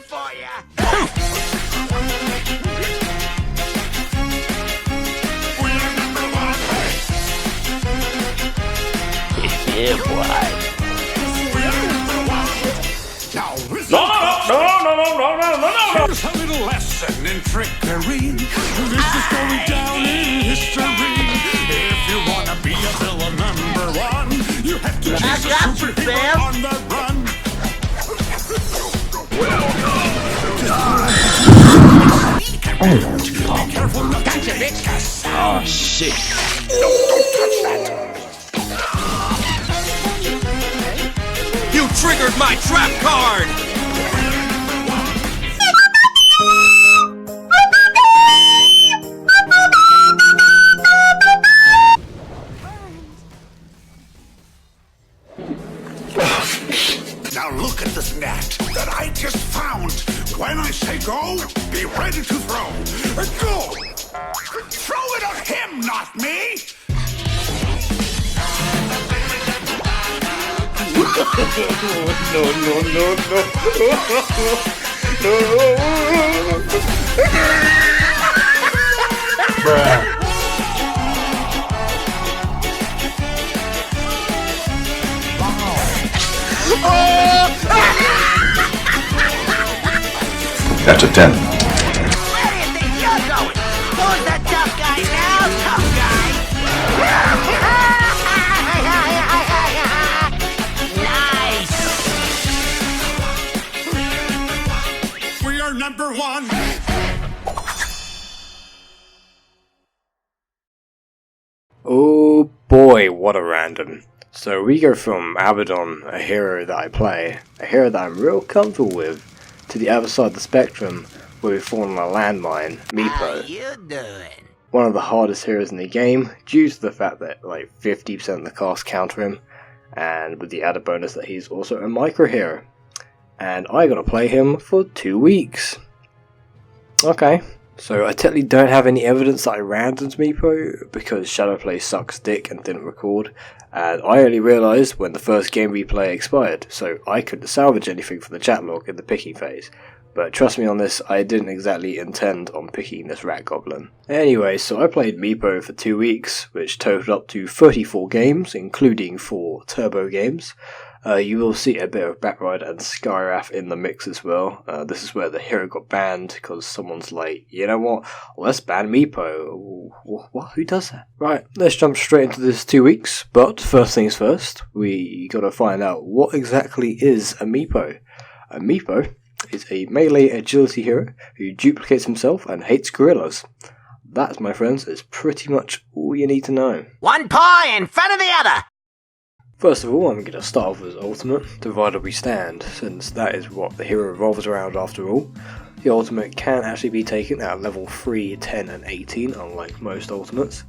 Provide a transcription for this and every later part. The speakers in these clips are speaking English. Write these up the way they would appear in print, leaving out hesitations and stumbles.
for ya! Yeah, boy. No! Here's a little lesson in trickery. This is going down in history. If you wanna be a villain #1, you have to chase a superhero on the run. Be careful not to make a sound. Oh shit. Don't touch that. You triggered my trap card! Now look at this net that I just found. When I say go, be ready to throw. Go! Throw it at him, not me! That's a 10. Where do you think you're going? Who's the tough guy now, tough guy? Nice! We are #1. Oh boy, what a random. So we go from Abaddon, a hero that I play, a hero that I'm real comfortable with, to the other side of the spectrum, where we fall on a landmine, Meepo. How you doing? One of the hardest heroes in the game, due to the fact that like 50% of the cast counter him, and with the added bonus that he's also a micro hero. And I gotta play him for 2 weeks. Okay, so I technically don't have any evidence that I randomed Meepo, because shadowplay sucks dick and didn't record, and I only realised when the first game replay expired, so I couldn't salvage anything from the chat log in the picking phase. But trust me on this, I didn't exactly intend on picking this rat goblin. Anyway, so I played Meepo for 2 weeks, which totaled up to 34 games, including 4 turbo games. You will see a bit of Batrider and Skywrath in the mix as well. This is where the hero got banned, because someone's like, you know what, let's ban Meepo. What? Who does that? Right, let's jump straight into this 2 weeks, but first things first, we gotta find out what exactly is a Meepo. A Meepo is a melee agility hero who duplicates himself and hates gorillas. That, my friends, is pretty much all you need to know. One paw in front of the other! First of all, I'm going to start off with his ultimate, Divided We Stand, since that is what the hero revolves around after all. The ultimate can actually be taken at level 3, 10 and 18, unlike most ultimates.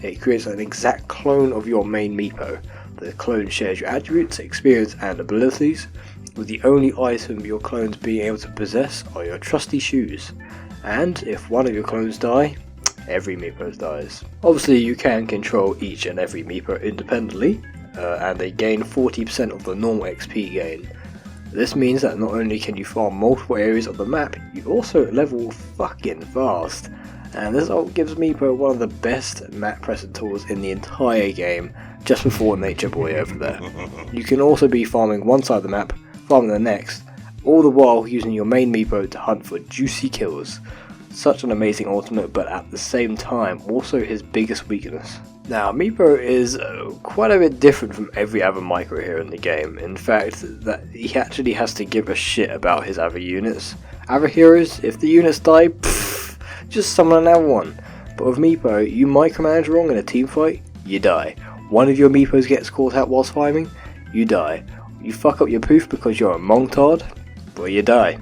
It creates an exact clone of your main Meepo. The clone shares your attributes, experience and abilities, with the only item your clones being able to possess are your trusty shoes. And if one of your clones die, every Meepo dies. Obviously you can control each and every Meepo independently, and they gain 40% of the normal XP gain. This means that not only can you farm multiple areas of the map, you also level fucking fast. And this ult gives Meepo one of the best map pressing tools in the entire game, just before Nature Boy over there. You can also be farming one side of the map, farming the next, all the while using your main Meepo to hunt for juicy kills. Such an amazing ultimate, but at the same time also his biggest weakness. Now, Meepo is quite a bit different from every other micro hero in the game. In fact, that he actually has to give a shit about his other units. Other heroes, if the units die, pfft, just summon another one. But with Meepo, you micromanage wrong in a team fight, you die. One of your Meepos gets caught out whilst farming, you die. You fuck up your poof because you're a Montard, well you die.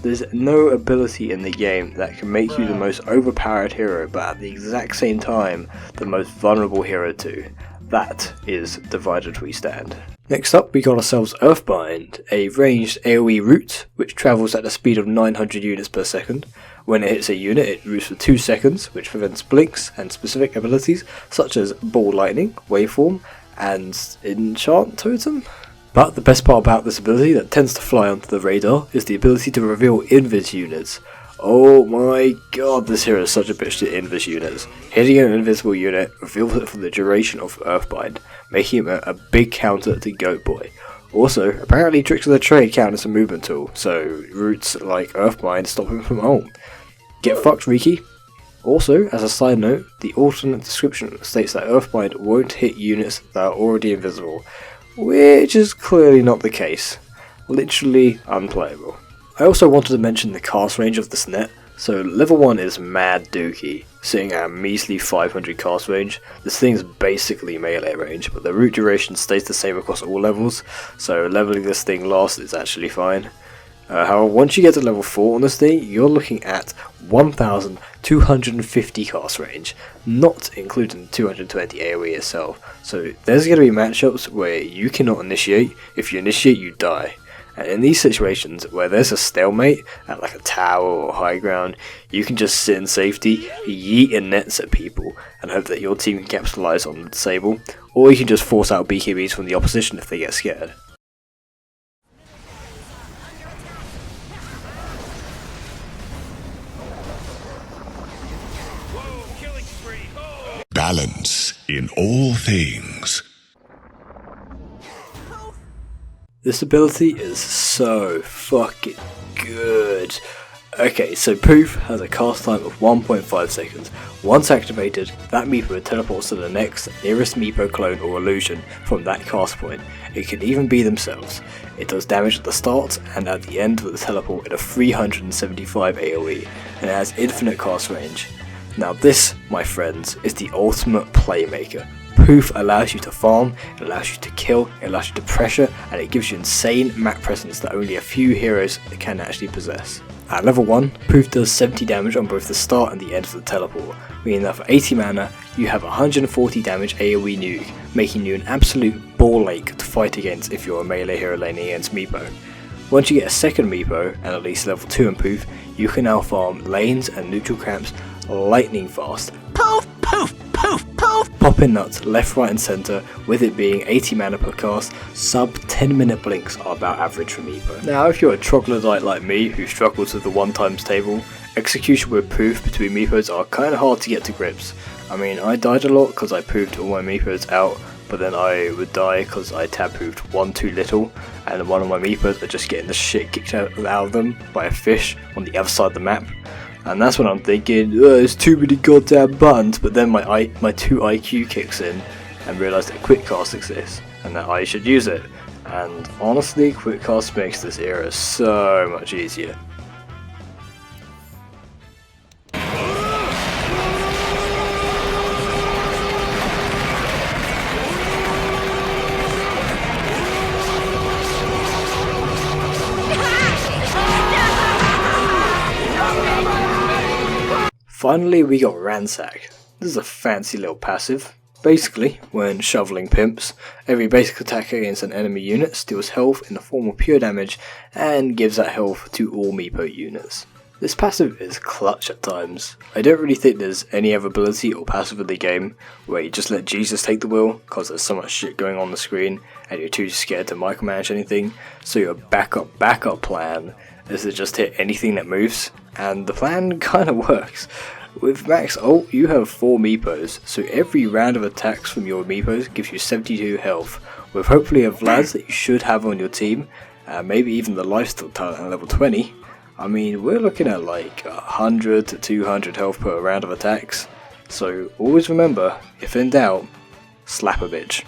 There's no ability in the game that can make you the most overpowered hero, but at the exact same time, the most vulnerable hero too. That is Divided We Stand. Next up, we got ourselves Earthbound, a ranged AoE root, which travels at the speed of 900 units per second. When it hits a unit, it roots for 2 seconds, which prevents blinks and specific abilities, such as Ball Lightning, Waveform, and Enchant Totem? But the best part about this ability that tends to fly onto the radar is the ability to reveal invis units. Oh my god, this hero is such a bitch to invis units. Hitting an invisible unit reveals it for the duration of Earthbound, making him a big counter to Goat Boy. Also, apparently Tricks of the Trade count as a movement tool, so routes like Earthbound stop him from home. Get fucked, Riki. Also, as a side note, the alternate description states that Earthbound won't hit units that are already invisible, which is clearly not the case. Literally unplayable. I also wanted to mention the cast range of this net. So level 1 is mad dookie, sitting at a measly 500 cast range. This thing is basically melee range, but the route duration stays the same across all levels, so leveling this thing last is actually fine. However, once you get to level 4 on this thing, you're looking at 1250 cast range, not including 220 AoE itself. So there's going to be matchups where you cannot initiate. If you initiate, you die. And in these situations where there's a stalemate at like a tower or high ground, you can just sit in safety, yeet in nets at people, and hope that your team can capitalize on the disable, or you can just force out BKBs from the opposition if they get scared. Balance in all things. This ability is so fucking good. Okay, so Poof has a cast time of 1.5 seconds. Once activated, that Meepo teleports to the next nearest Meepo clone or illusion from that cast point. It can even be themselves. It does damage at the start and at the end of the teleport at a 375 AoE, and it has infinite cast range. Now this, my friends, is the ultimate playmaker. Poof allows you to farm, it allows you to kill, it allows you to pressure, and it gives you insane map presence that only a few heroes can actually possess. At level 1, Poof does 70 damage on both the start and the end of the teleport, meaning that for 80 mana, you have 140 damage AoE nuke, making you an absolute ball ache to fight against if you're a melee hero laning against Meepo. Once you get a second Meepo, and at least level 2 in Poof, you can now farm lanes and neutral camps lightning fast. Poof, poof, poof, poof. Popping nuts left, right and centre, with it being 80 mana per cast, sub 10 minute blinks are about average for Meepo. Now if you're a troglodyte like me who struggles with the 1x table, execution with Poof between Meepos are kinda hard to get to grips. I mean, I died a lot because I poofed all my Meepos out, but then I would die because I tab poofed one too little, and one of my Meepos are just getting the shit kicked out of them by a fish on the other side of the map. And that's when I'm thinking, there's too many goddamn buttons, but then my 2 IQ kicks in and realise that quick cast exists and that I should use it. And honestly, quick cast makes this era so much easier. Finally, we got Ransack. This is a fancy little passive. Basically, when shoveling pimps, every basic attack against an enemy unit steals health in the form of pure damage and gives that health to all Meepo units. This passive is clutch at times. I don't really think there's any other ability or passive in the game where you just let Jesus take the wheel because there's so much shit going on the screen and you're too scared to micromanage anything, so your backup plan is to just hit anything that moves, and the plan kinda works. With max ult, you have 4 Meepos, so every round of attacks from your Meepos gives you 72 health, with hopefully a Vlad that you should have on your team, maybe even the lifesteal talent at level 20. I mean, we're looking at like 100 to 200 health per round of attacks, so always remember, if in doubt, slap a bitch.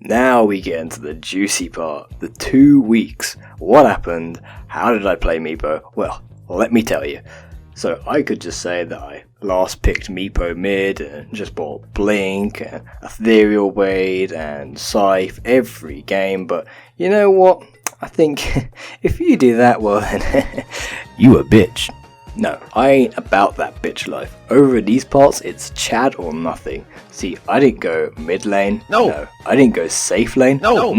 Now we get into the juicy part, the 2 weeks. What happened? How did I play Meepo? Well, let me tell you. So I could just say that I last picked Meepo mid and just bought Blink and Ethereal Blade and Scythe every game, but you know what? I think if you do that, well then, you a bitch. No, I ain't about that bitch life. Over in these parts, it's Chad or nothing. See, I didn't go mid lane. No. I didn't go safe lane. No.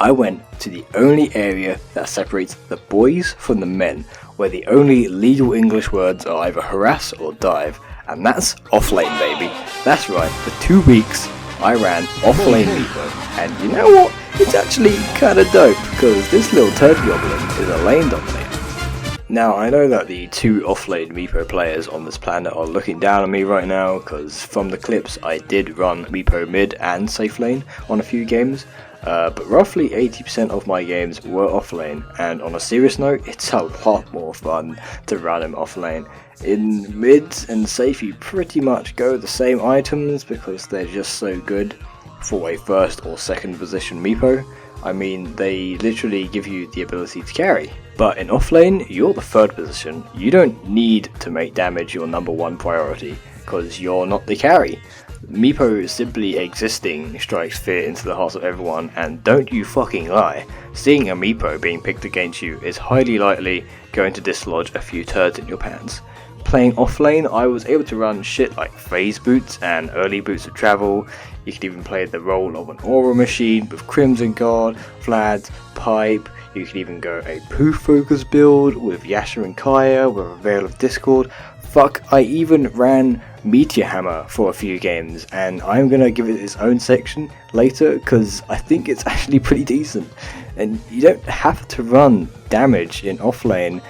I went to the only area that separates the boys from the men, where the only legal English words are either harass or dive, and that's offlane, baby. That's right, for 2 weeks, I ran offlane Meepo, and you know what? It's actually kinda dope, because this little turd goblin is a lane dominator. Now, I know that the two offlane Meepo players on this planet are looking down on me right now, because from the clips I did run Meepo mid and safe lane on a few games, but roughly 80% of my games were offlane, and on a serious note, it's a lot more fun to run him offlane. In mid and safe you pretty much go the same items because they're just so good for a first or second position Meepo. I mean, they literally give you the ability to carry. But in offlane, you're the third position. You don't need to make damage your number one priority, because you're not the carry. Meepo simply existing strikes fear into the hearts of everyone, and don't you fucking lie, seeing a Meepo being picked against you is highly likely going to dislodge a few turds in your pants. Playing offlane, I was able to run shit like phase boots and early boots of travel. You could even play the role of an aura machine with Crimson Guard, Vlad, Pipe. You could even go a poof focus build with Yasha and Kaya with a Veil of Discord. Fuck, I even ran Meteor Hammer for a few games, and I'm gonna give it its own section later because I think it's actually pretty decent. And you don't have to run damage in offlane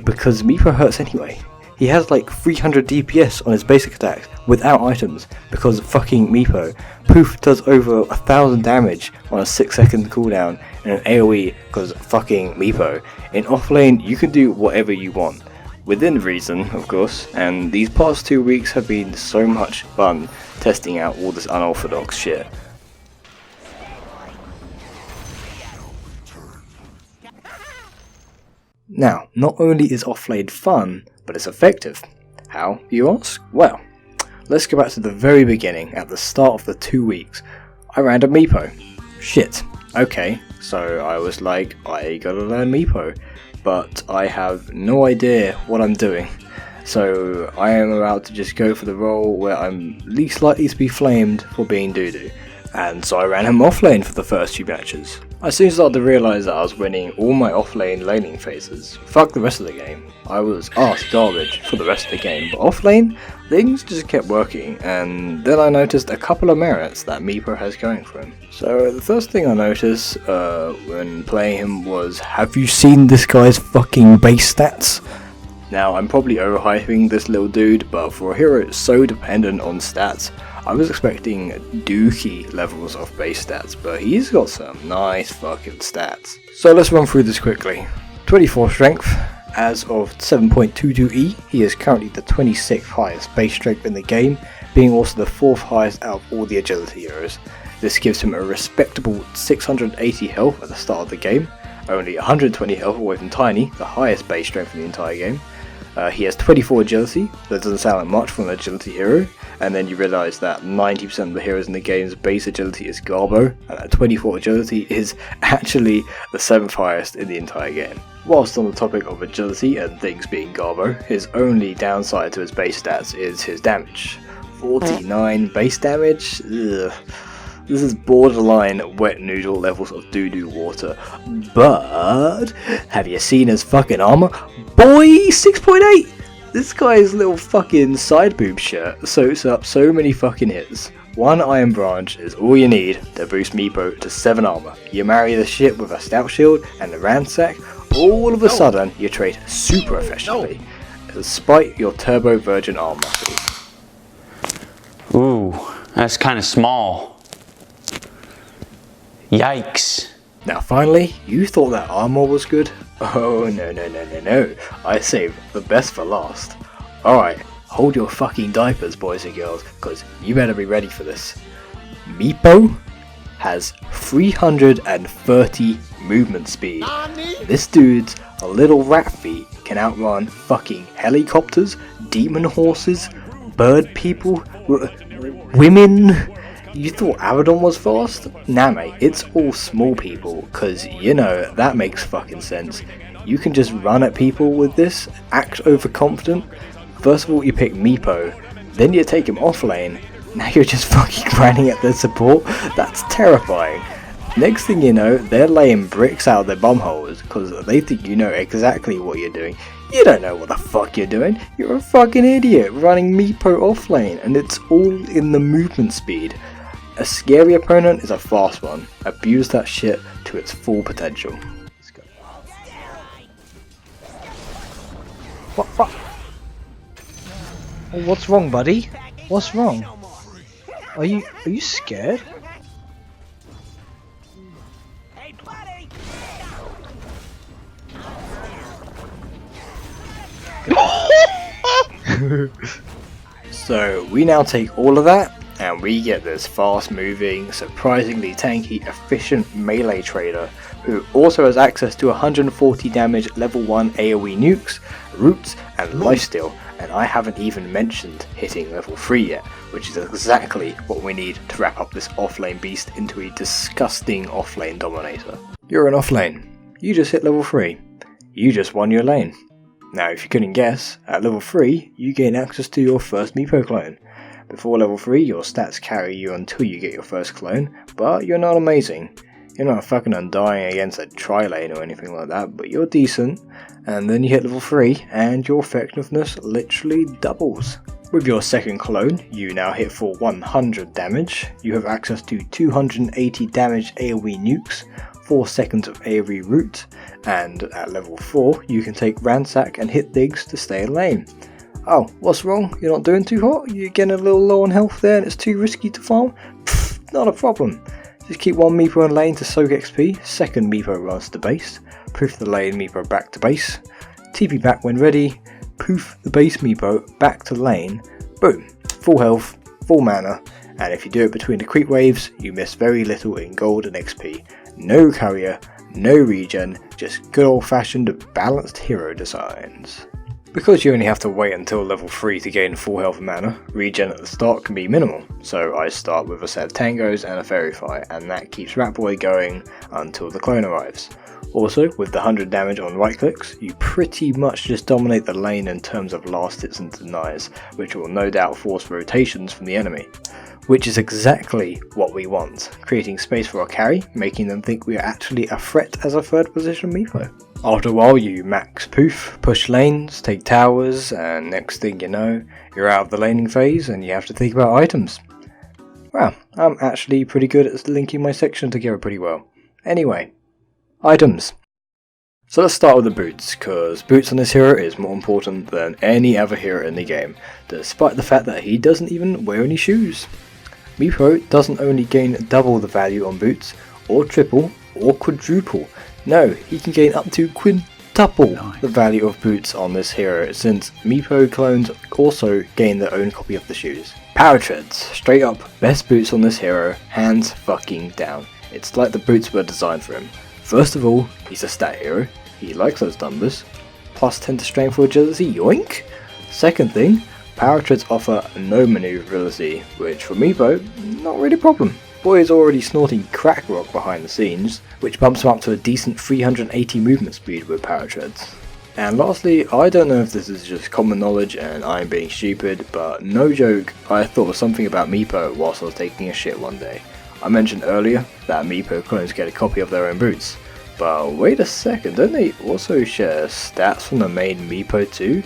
because Meepo hurts anyway. He has like 300 DPS on his basic attacks without items because fucking Meepo. Poof does over 1000 damage on a 6-second cooldown and an AoE because fucking Meepo. In offlane you can do whatever you want. Within reason, of course, and these past 2 weeks have been so much fun testing out all this unorthodox shit. Now, not only is offlane fun, but it's effective. How, you ask? Well, let's go back to the very beginning, at the start of the 2 weeks. I ran a Meepo. Shit. Okay, so I was like, I gotta learn Meepo, but I have no idea what I'm doing. So I am about to just go for the role where I'm least likely to be flamed for being doo-doo. And so I ran him offlane for the first few matches. I soon started to realise that I was winning all my offlane laning phases. Fuck the rest of the game. I was arse garbage for the rest of the game, but offlane, things just kept working, and then I noticed a couple of merits that Meepo has going for him. So the first thing I noticed when playing him was, have you seen this guy's fucking base stats? Now, I'm probably overhyping this little dude, but for a hero so dependent on stats, I was expecting dookie levels of base stats, but he's got some nice fucking stats. So let's run through this quickly. 24 strength. As of 7.22E, he is currently the 26th highest base strength in the game, being also the 4th highest out of all the agility heroes. This gives him a respectable 680 health at the start of the game, only 120 health away from Tiny, the highest base strength in the entire game. He has 24 agility. That doesn't sound like much for an agility hero, and then you realise that 90% of the heroes in the game's base agility is Garbo, and that 24 agility is actually the 7th highest in the entire game. Whilst on the topic of agility and things being Garbo, his only downside to his base stats is his damage. 49 base damage? Ugh. This is borderline wet noodle levels of doo-doo water. But have you seen his fucking armor? Boy, 6.8! This guy's little fucking side boob shirt soaks up so many fucking hits. One Iron Branch is all you need to boost Meepo to 7 armor. You marry the shit with a Stout Shield and a Ransack, all of a sudden you trade super efficiently, despite your Turbo Virgin armor. Ooh, that's kind of small. Yikes. Now finally, you thought that armor was good? Oh no, I saved the best for last. Alright, hold your fucking diapers, boys and girls, cause you better be ready for this. Meepo has 330 movement speed. This dude's little rat feet can outrun fucking helicopters, demon horses, bird people, women. You thought Abaddon was fast? Nah mate, it's all small people, cause you know, that makes fucking sense. You can just run at people with this, act overconfident. First of all you pick Meepo, then you take him offlane, now you're just fucking running at their support? That's terrifying. Next thing you know, they're laying bricks out of their bumholes, cause they think you know exactly what you're doing. You don't know what the fuck you're doing, you're a fucking idiot running Meepo offlane, and it's all in the movement speed. A scary opponent is a fast one. Abuse that shit to its full potential. Let's go. What? Oh, what's wrong, buddy? What's wrong? Are you scared? Hey, buddy! So we now take all of that and we get this fast moving, surprisingly tanky, efficient melee trader who also has access to 140 damage level 1 AoE nukes, roots and lifesteal, and I haven't even mentioned hitting level 3 yet, which is exactly what we need to wrap up this offlane beast into a disgusting offlane dominator. You're an offlane. You just hit level 3. You just won your lane. Now if you couldn't guess, at level 3 you gain access to your first Meepo clone. Before level 3 your stats carry you until you get your first clone, but you're not amazing. You're not fucking undying against a tri-lane or anything like that, but you're decent, and then you hit level 3 and your effectiveness literally doubles. With your second clone, you now hit for 100 damage, you have access to 280 damage AoE nukes, 4 seconds of AoE root, and at level 4 you can take ransack and hit things to stay in lane. Oh, what's wrong? You're not doing too hot? You're getting a little low on health there and it's too risky to farm? Pfft, not a problem. Just keep one Meepo in lane to soak XP, second Meepo runs to base, poof the lane Meepo back to base, TP back when ready, poof the base Meepo back to lane, boom, full health, full mana, and if you do it between the creep waves, you miss very little in gold and XP. No courier, no regen, just good old fashioned balanced hero designs. Because you only have to wait until level 3 to gain full health and mana, regen at the start can be minimal, so I start with a set of tangos and a fairy fire, and that keeps Ratboy going until the clone arrives. Also, with the 100 damage on right clicks, you pretty much just dominate the lane in terms of last hits and denies, which will no doubt force rotations from the enemy. Which is exactly what we want, creating space for our carry, making them think we are actually a threat as a third position Meepo. After a while you max poof, push lanes, take towers, and next thing you know, you're out of the laning phase and you have to think about items. Wow, I'm actually pretty good at linking my section together pretty well. Anyway, items. So let's start with the boots, cause boots on this hero is more important than any other hero in the game, despite the fact that he doesn't even wear any shoes. Meepo doesn't only gain double the value on boots, or triple, or quadruple. No, he can gain up to quintuple the value of boots on this hero, since Meepo clones also gain their own copy of the shoes. Power treads, straight up, best boots on this hero, hands fucking down. It's like the boots were designed for him. First of all, he's a stat hero, he likes those numbers, plus 10 to strength for agility, yoink! Second thing, power treads offer no maneuverability, which for Meepo, not really a problem. Boy is already snorting crack rock behind the scenes, which bumps him up to a decent 380 movement speed with power treads. And lastly, I don't know if this is just common knowledge and I'm being stupid, but no joke, I thought of something about Meepo whilst I was taking a shit one day. I mentioned earlier that Meepo clones get a copy of their own boots, but wait a second, don't they also share stats from the main Meepo too?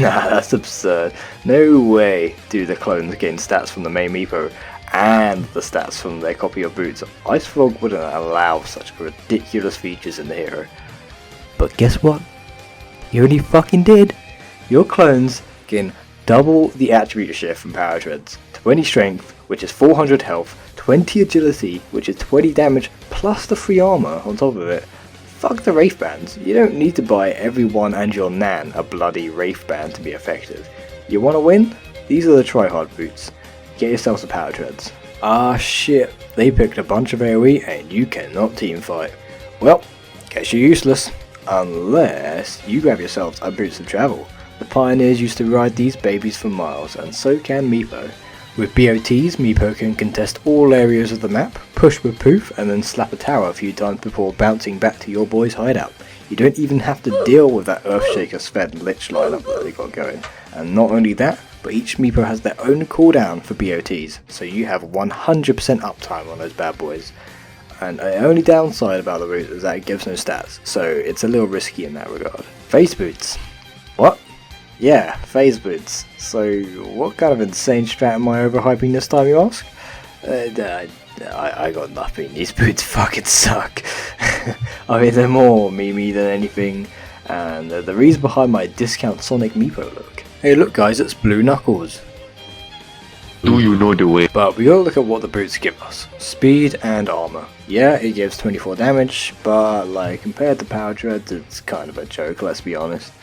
Nah, that's absurd. No way do the clones gain stats from the main Meepo and the stats from their copy of boots. IceFrog wouldn't allow such ridiculous features in the hero. But guess what? You already fucking did. Your clones gain double the attribute shift from power treads, 20 strength, which is 400 health, 20 agility, which is 20 damage, plus the free armor on top of it. Fuck the Wraith bands. You don't need to buy everyone and your nan a bloody Wraith band to be effective. You wanna win? These are the tryhard boots. Get yourself some power treads. Ah shit, they picked a bunch of AoE and you cannot teamfight. Well, guess you're useless. Unless you grab yourselves a boots of travel. The pioneers used to ride these babies for miles, and so can Meepo. With BOTs, Meepo can contest all areas of the map, push with poof, and then slap a tower a few times before bouncing back to your boy's hideout. You don't even have to deal with that Earthshaker Sven Lich lineup that they got going. And not only that, but each Meepo has their own cooldown for BOTs, so you have 100% uptime on those bad boys. And the only downside about the route is that it gives no stats, so it's a little risky in that regard. Phase boots. What? Yeah, phase boots. So what kind of insane strat am I overhyping this time, you ask? I got nothing. These boots fucking suck. I mean, they're more memey than anything, and they're the reason behind my discount Sonic Meepo look. Hey look guys, it's Blue Knuckles. Do you know the way? But we gotta look at what the boots give us. Speed and armor. Yeah, it gives 24 damage, but like compared to Power Treads, it's kind of a joke, let's be honest.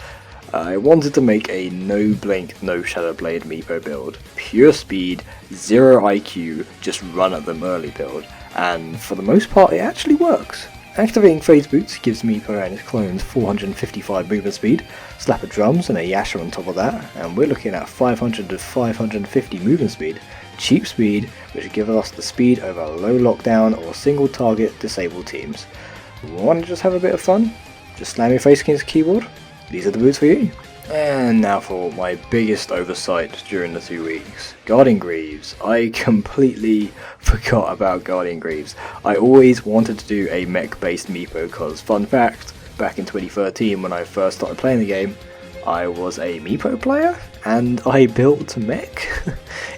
I wanted to make a no blink, no shadow blade Meepo build. Pure speed, 0 IQ, just run at them early build. And for the most part it actually works. Activating phase boots gives Meepo and his clones 455 movement speed, slap of drums and a Yasha on top of that, and we're looking at 500 to 550 movement speed. Cheap speed, which gives us the speed over low lockdown or single target disabled teams. Want to just have a bit of fun? Just slam your face against the keyboard? These are the boots for you. And now for my biggest oversight during the 2 weeks. Guardian Greaves. I completely forgot about Guardian Greaves. I always wanted to do a mech based Meepo because, fun fact, back in 2013 when I first started playing the game, I was a Meepo player and I built a mech.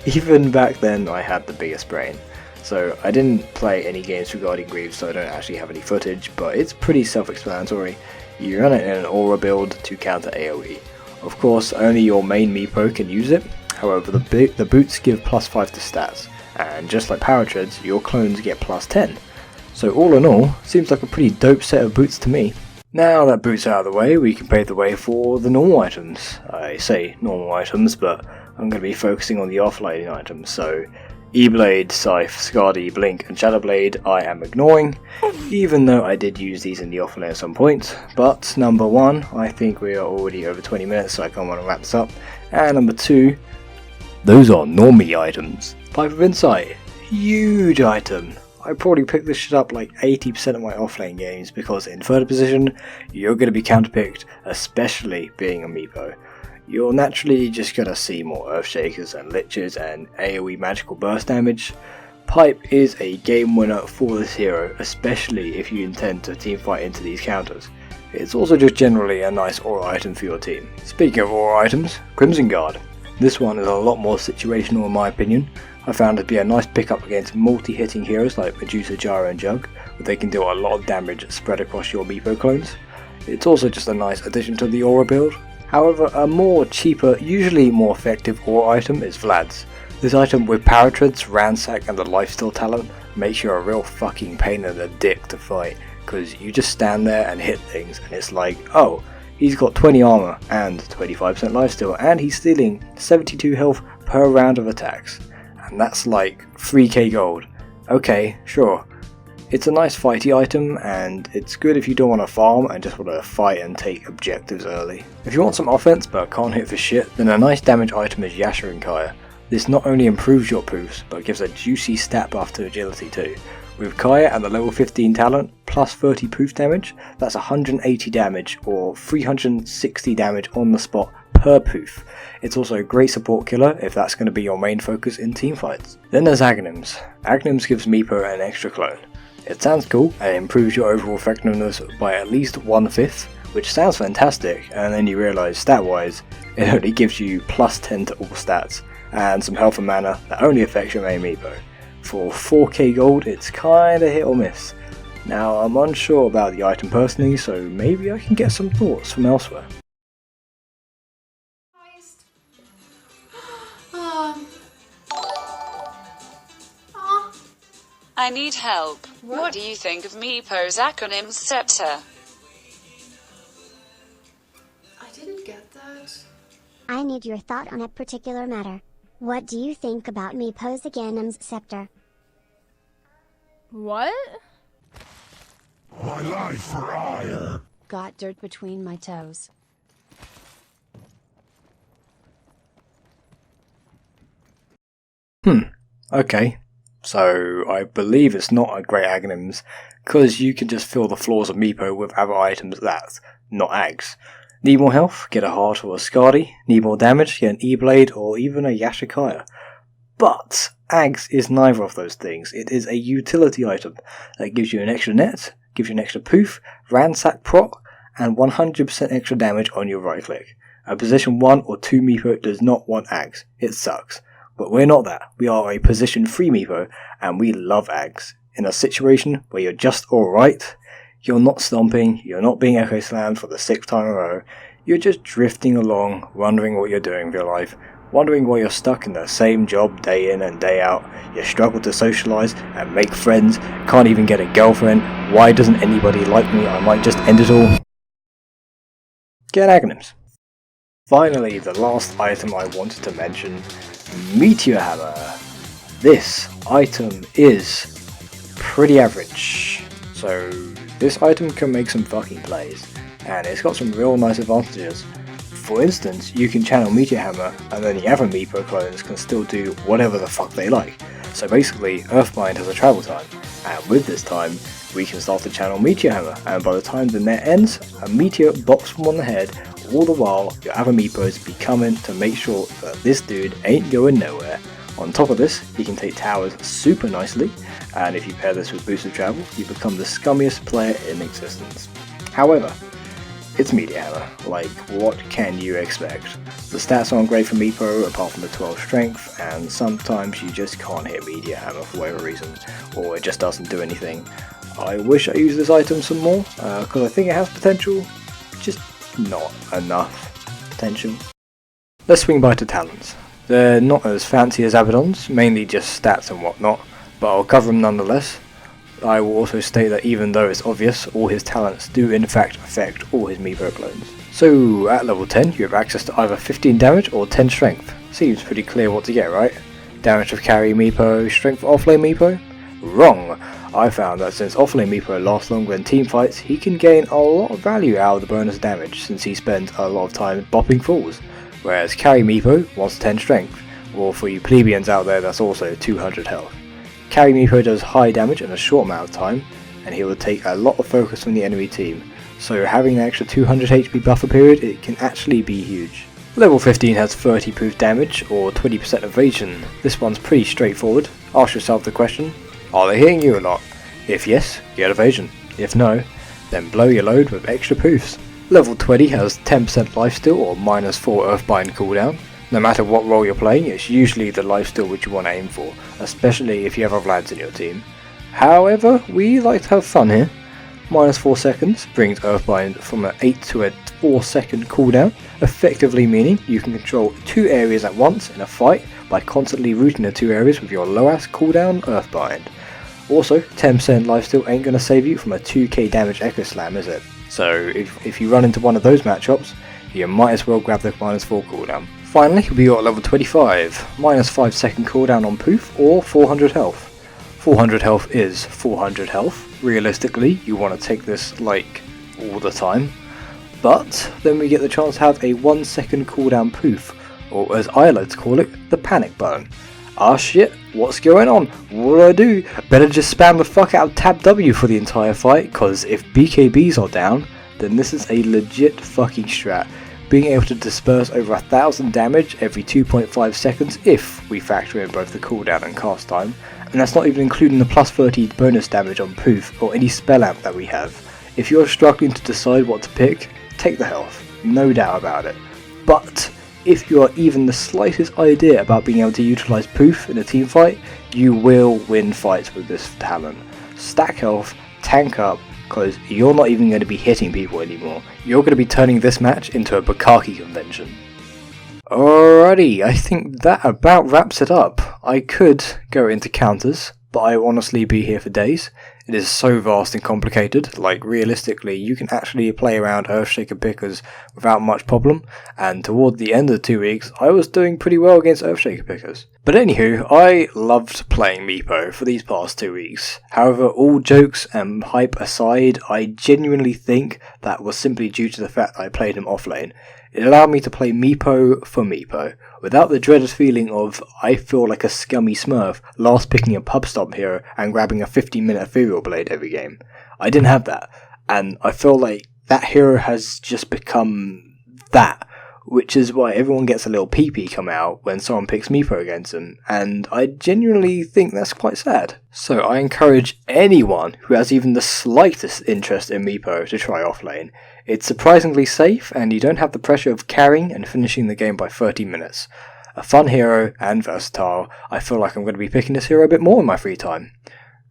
Even back then I had the biggest brain. So I didn't play any games for Guardian Greaves, so I don't actually have any footage, but it's pretty self-explanatory. You run it in an aura build to counter AoE. Of course, only your main Meepo can use it, however the boots give plus 5 to stats, and just like Power Treads, your clones get plus 10. So all in all, seems like a pretty dope set of boots to me. Now that boots out of the way, we can pave the way for the normal items. I say normal items, but I'm going to be focusing on the offlane items, so E-Blade, Scythe, Skadi, Blink and Shadowblade I am ignoring, even though I did use these in the offlane at some point. But number 1, I think we are already over 20 minutes, so I kind of want to wrap this up. And number 2, those are normie items. Pipe of Insight, huge item. I probably picked this shit up like 80% of my offlane games because in third position, you're going to be counterpicked, especially being a Meepo. You're naturally just gonna see more Earthshakers and Liches and AoE magical burst damage. Pipe is a game winner for this hero, especially if you intend to teamfight into these counters. It's also just generally a nice aura item for your team. Speaking of aura items, Crimson Guard. This one is a lot more situational in my opinion. I found it to be a nice pickup against multi-hitting heroes like Medusa, Gyro and Jug, where they can do a lot of damage spread across your Meepo clones. It's also just a nice addition to the aura build. However, a more cheaper, usually more effective aura item is Vlad's. This item with Power Treads, Ransack and the Lifesteal talent makes you a real fucking pain in the dick to fight, because you just stand there and hit things and it's like, oh, he's got 20 armor and 25% lifesteal and he's stealing 72 health per round of attacks. And that's like 3k gold. Okay, sure. It's a nice fighty item, and it's good if you don't want to farm and just want to fight and take objectives early. If you want some offense but can't hit for shit, then a nice damage item is Yasha and Kaya. This not only improves your poofs, but gives a juicy stat buff to agility too. With Kaya and the level 15 talent, plus 30 poof damage, that's 180 damage or 360 damage on the spot per poof. It's also a great support killer if that's going to be your main focus in teamfights. Then there's Aghanims. Aghanims gives Meepo an extra clone. It sounds cool and improves your overall effectiveness by at least 1/5, which sounds fantastic, and then you realise stat wise it only gives you plus 10 to all stats and some health and mana that only affects your main Meepo. For 4k gold it's kinda hit or miss. Now I'm unsure about the item personally, so maybe I can get some thoughts from elsewhere. I need help. What do you think of Meepo's acronym Scepter? I didn't get that. I need your thought on a particular matter. What do you think about Meepo's acronym's Scepter? What? My life for ire. Got dirt between my toes. Okay. So I believe it's not a great Aghanims, because you can just fill the floors of Meepo with other items that's not Ags. Need more health? Get a heart or a Skadi. Need more damage? Get an E-Blade or even a Yashikaya. But Ags is neither of those things. It is a utility item that gives you an extra net, gives you an extra poof, ransack proc, and 100% extra damage on your right click. A position 1 or 2 Meepo does not want Ags. It sucks. But we're not that. We are a position 3 Meepo, and we love Ags. In a situation where you're just alright, you're not stomping, you're not being echo slammed for the 6th time in a row, you're just drifting along, wondering what you're doing with your life, wondering why you're stuck in the same job day in and day out, you struggle to socialise and make friends, can't even get a girlfriend, why doesn't anybody like me, I might just end it all. Get acronyms. Finally, the last item I wanted to mention, Meteor Hammer. This item is pretty average, so this item can make some fucking plays, and it's got some real nice advantages. For instance, you can channel Meteor Hammer, and then the other Meepo clones can still do whatever the fuck they like. So basically, Earthbound has a travel time, and with this time, we can start to channel Meteor Hammer, and by the time the net ends, a meteor bops them on the head, all the while your other Meepos be coming to make sure that this dude ain't going nowhere. On top of this, he can take towers super nicely, and if you pair this with boosted travel, you become the scummiest player in existence. However, it's Meteor Hammer, like what can you expect? The stats aren't great for Meepo apart from the 12 strength, and sometimes you just can't hit Meteor Hammer for whatever reason, or it just doesn't do anything. I wish I used this item some more, because I think it has potential, just not enough potential. Let's swing by to talents. They're not as fancy as Abaddon's, mainly just stats and whatnot, but I'll cover them nonetheless. I will also state that even though it's obvious, all his talents do in fact affect all his Meepo clones. So at level 10 you have access to either 15 damage or 10 strength. Seems pretty clear what to get, right? Damage of carry Meepo, strength for offlane Meepo? Wrong! I found that since offlane Meepo lasts longer in team fights, he can gain a lot of value out of the bonus damage since he spends a lot of time bopping fools, whereas carry Meepo wants 10 strength, or for you plebeians out there that's also 200 health. Carry Meepo does high damage in a short amount of time, and he will take a lot of focus from the enemy team, so having an extra 200 HP buffer period, it can actually be huge. Level 15 has 30 proof damage, or 20% evasion. This one's pretty straightforward. Ask yourself the question, are they hitting you or not? If yes, get evasion. If no, then blow your load with extra poofs. Level 20 has 10% lifesteal or -4 Earthbind cooldown. No matter what role you're playing, it's usually the lifesteal which you want to aim for, especially if you have lads in your team. However, we like to have fun here. -4 seconds brings Earthbind from an 8 to a 4 second cooldown, effectively meaning you can control 2 areas at once in a fight by constantly rooting the 2 areas with your low ass cooldown Earthbind. Also, 10% lifesteal ain't gonna save you from a 2k damage Echo Slam, is it? So if you run into one of those matchups, you might as well grab the -4 cooldown. Finally, we got level 25, -5 second cooldown on poof or 400 health. 400 health is 400 health. Realistically, you want to take this like all the time. But then we get the chance to have a 1 second cooldown poof, or as I like to call it, the panic button. Ah shit, what's going on? What do I do? Better just spam the fuck out of tab W for the entire fight, cause if BKBs are down, then this is a legit fucking strat. Being able to disperse over 1000 damage every 2.5 seconds if we factor in both the cooldown and cast time, and that's not even including the +30 bonus damage on poof or any spell amp that we have. If you're struggling to decide what to pick, take the health, no doubt about it. But if you are even the slightest idea about being able to utilise poof in a team fight, you will win fights with this talent. Stack health, tank up, because you're not even going to be hitting people anymore. You're going to be turning this match into a Bukkake convention. Alrighty, I think that about wraps it up. I could go into counters, but I will honestly be here for days. It is so vast and complicated, like realistically you can actually play around Earthshaker pickers without much problem, and toward the end of the 2 weeks I was doing pretty well against Earthshaker pickers. But anywho, I loved playing Meepo for these past 2 weeks. However, all jokes and hype aside, I genuinely think that was simply due to the fact that I played him offlane. It allowed me to play Meepo for Meepo, without the dreaded feeling of I feel like a scummy smurf last picking a pub stomp hero and grabbing a 15-minute ethereal blade every game. I didn't have that, and I feel like that hero has just become that, which is why everyone gets a little pee-pee come out when someone picks Meepo against them, and I genuinely think that's quite sad. So I encourage anyone who has even the slightest interest in Meepo to try offlane. It's surprisingly safe, and you don't have the pressure of carrying and finishing the game by 30 minutes. A fun hero and versatile. I feel like I'm going to be picking this hero a bit more in my free time.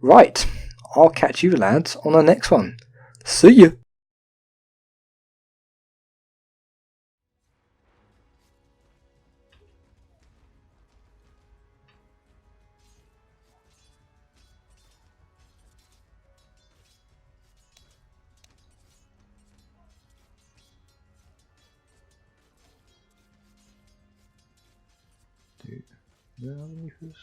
Right, I'll catch you lads on the next one. See ya! Do I have any Meepos?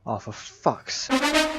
Oh, for fuck's sake.